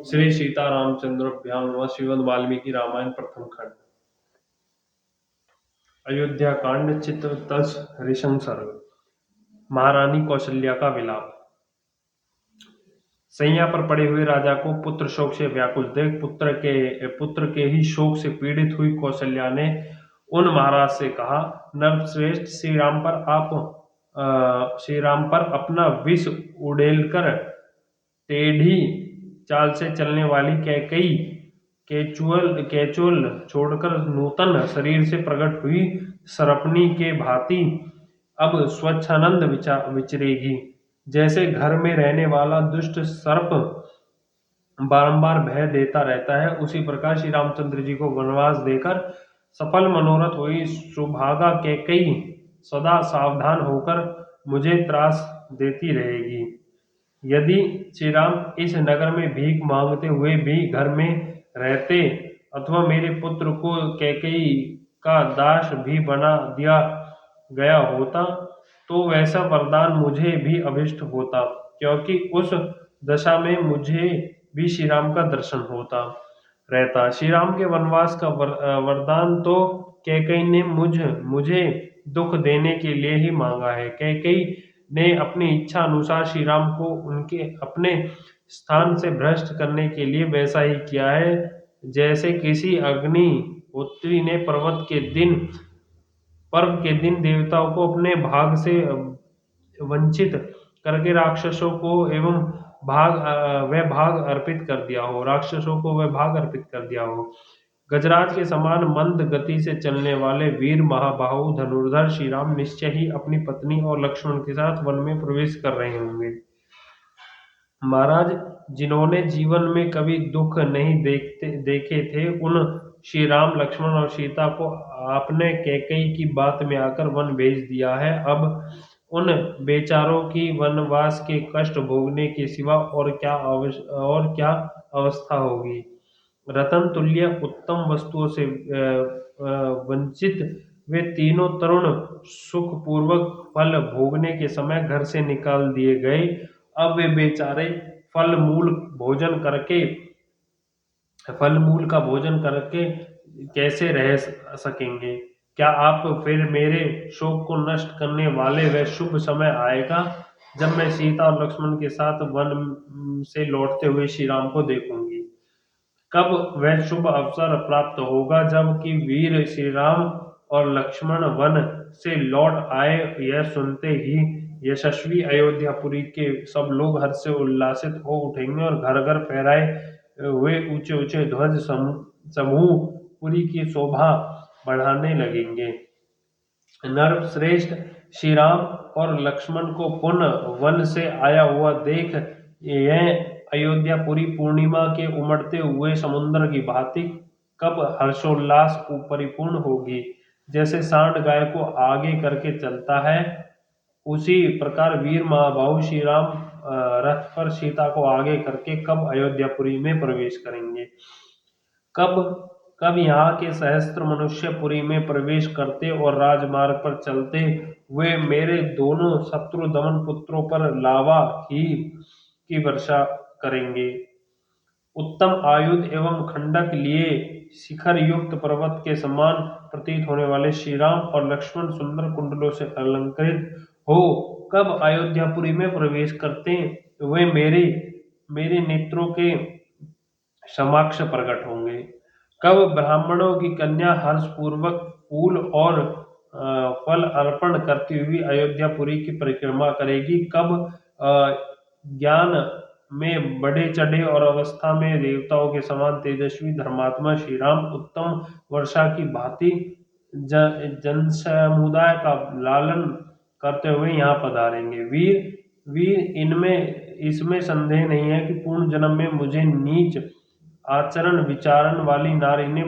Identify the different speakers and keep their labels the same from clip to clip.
Speaker 1: श्री सीता रामचंद्राभ्याम नमः। श्रीमद् वाल्मीकि रामायण प्रथम खंड। अयोध्या कांड चित्रतस ऋषं सर्ग। महारानी कौशल्या का विलाप। सैया पर पड़े हुए राजा को पुत्र शोक से व्याकुल देख पुत्र के ही शोक से पीड़ित हुई कौशल्या ने उन महाराज से कहा, नरश्रेष्ठ, श्री राम पर अपना विष उड़ेलकर टेढ़ी चाल से चलने वाली कैकई केचुल छोड़कर नूतन शरीर से प्रकट हुई सरपनी के भांति अब स्वच्छानंद विचरेगी। जैसे घर में रहने वाला दुष्ट सर्प बारंबार भय देता रहता है, उसी प्रकार श्री रामचंद्र जी को वनवास देकर सफल मनोरथ हुई सुभागा कैकई सदा सावधान होकर मुझे त्रास देती रहेगी। यदि श्री राम इस नगर में भीख मांगते हुए भी घर में रहते अथवा मेरे पुत्र को कैकेयी का दास भी बना दिया गया होता तो वैसा वरदान मुझे भी अभिष्ट होता, क्योंकि उस दशा में मुझे भी श्री राम का दर्शन होता रहता। श्री राम के वनवास का वरदान तो कैकेयी ने मुझे दुख देने के लिए ही मांगा है। कैकेयी ने अपनी इच्छा अनुसार श्री राम को उनके अपने स्थान से भ्रष्ट करने के लिए वैसा ही किया है, जैसे किसी अग्निहोत्री ने पर्व के दिन देवताओं को अपने भाग से वंचित करके राक्षसों को वह भाग अर्पित कर दिया हो। गजराज के समान मंद गति से चलने वाले वीर महाबाहु धनुर्धर श्री राम निश्चय ही अपनी पत्नी और लक्ष्मण के साथ वन में प्रवेश कर रहे होंगे। महाराज, जिन्होंने जीवन में कभी दुख नहीं देखे थे, उन श्री राम, लक्ष्मण और सीता को आपने कैकेयी की बात में आकर वन भेज दिया है। अब उन बेचारों की वनवास के कष्ट भोगने के सिवा और क्या अवस्था होगी। रतन तुल्य उत्तम वस्तुओं से वंचित वे तीनों तरुण सुखपूर्वक फल भोगने के समय घर से निकाल दिए गए। अब वे बेचारे फल मूल का भोजन करके कैसे रह सकेंगे। क्या आप फिर मेरे शोक को नष्ट करने वाले वह शुभ समय आएगा जब मैं सीता और लक्ष्मण के साथ वन से लौटते हुए श्री राम को देखूंगी। कब वह शुभ अवसर प्राप्त होगा जबकि वीर श्री राम और लक्ष्मण वन से लौट आए। यह सुनते ही यशस्वी अयोध्यापुरी के सब लोग हर्ष से उल्लासित हो उठेंगे और घर घर फहराए हुए ऊंचे ऊंचे ध्वज समूह पुरी की शोभा बढ़ाने लगेंगे। नर श्रेष्ठ, श्री राम और लक्ष्मण को पुनः वन से आया हुआ देख यह अयोध्यापुरी पूर्णिमा के उमड़ते हुए समुद्र की भांति कब हर्षोल्लास परिपूर्ण होगी। जैसे सांड गाय को आगे करके चलता है, उसी प्रकार वीर महाबाहु श्री राम रथ पर सीता को आगे करके कब अयोध्यापुरी में प्रवेश करेंगे। कब यहाँ के सहस्त्र मनुष्य पुरी में प्रवेश करते और राजमार्ग पर चलते हुए मेरे दोनों शत्रु दमन पुत्रों पर लावा की वर्षा करेंगे। उत्तम आयुध एवं खंडक लिए शिखर युक्त पर्वत के समान प्रतीत होने वाले श्री राम और लक्ष्मण सुंदर कुंडलों से अलंकृत हो कब अयोध्यापुरी में प्रवेश करते हुए मेरे नेत्रों के समक्ष प्रकट होंगे। कब ब्राह्मणों की कन्या हर्ष पूर्वक फूल और फल अर्पण करती हुई अयोध्यापुरी की परिक्रमा करेगी। कब ज्ञान में बढ़े चढ़े और अवस्था में देवताओं के समान तेजस्वी धर्मात्मा श्री राम उत्तम वर्षा की भांति जन समुदाय का लालन करते हुए यहाँ पधारेंगे। वीर इसमें संदेह नहीं है कि पूर्ण जन्म में मुझे नीच आचरण विचारण वाली नारी ने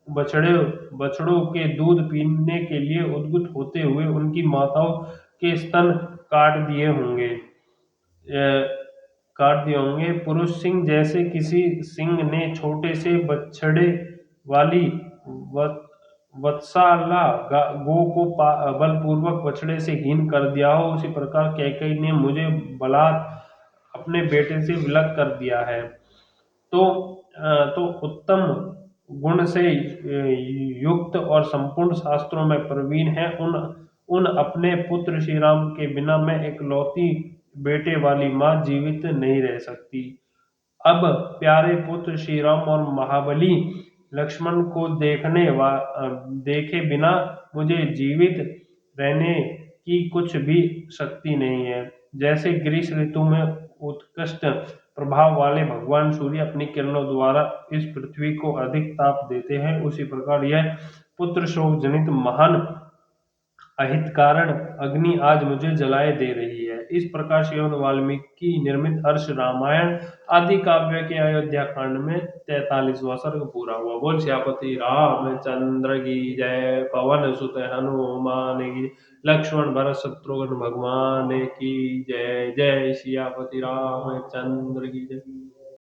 Speaker 1: बछड़ों के दूध पीने के लिए उद्युक्त होते हुए उनकी माताओं के स्तन काट दिए होंगे। पुरुष सिंह जैसे किसी सिंह ने छोटे से बछड़े वाली वत्साला गो को बलपूर्वक बछड़े से हीन कर दिया हो, उसी प्रकार कैकेयी ने मुझे बलात् अपने बेटे से विलग कर दिया है। तो उत्तम गुण से युक्त और संपूर्ण शास्त्रों में प्रवीण है, उन उन अपने पुत्र श्री राम के बिना मैं इकलौती बेटे वाली माँ जीवित नहीं रह सकती। अब प्यारे पुत्र श्री राम और महाबली लक्ष्मण को देखे बिना मुझे जीवित रहने की कुछ भी शक्ति नहीं है। जैसे ग्रीष्म ऋतु में उत्कृष्ट प्रभाव वाले भगवान सूर्य अपनी किरणों द्वारा इस पृथ्वी को अधिक ताप देते हैं, उसी प्रकार यह पुत्र शोक जनित महान अहित कारण अग्नि आज मुझे जलाए दे रही है। इस प्रकार श्रीमद् वाल्मीकि निर्मित हर्ष रामायण आदि काव्य के अयोध्या कांड में 43वां सर्ग पूरा हुआ। बोल सियापति रामचंद्र की जय। पवन सुत हनुमान की, लक्ष्मण भरत शत्रुघ्न भगवान की जय। जय सियापति रामचंद्र की जय।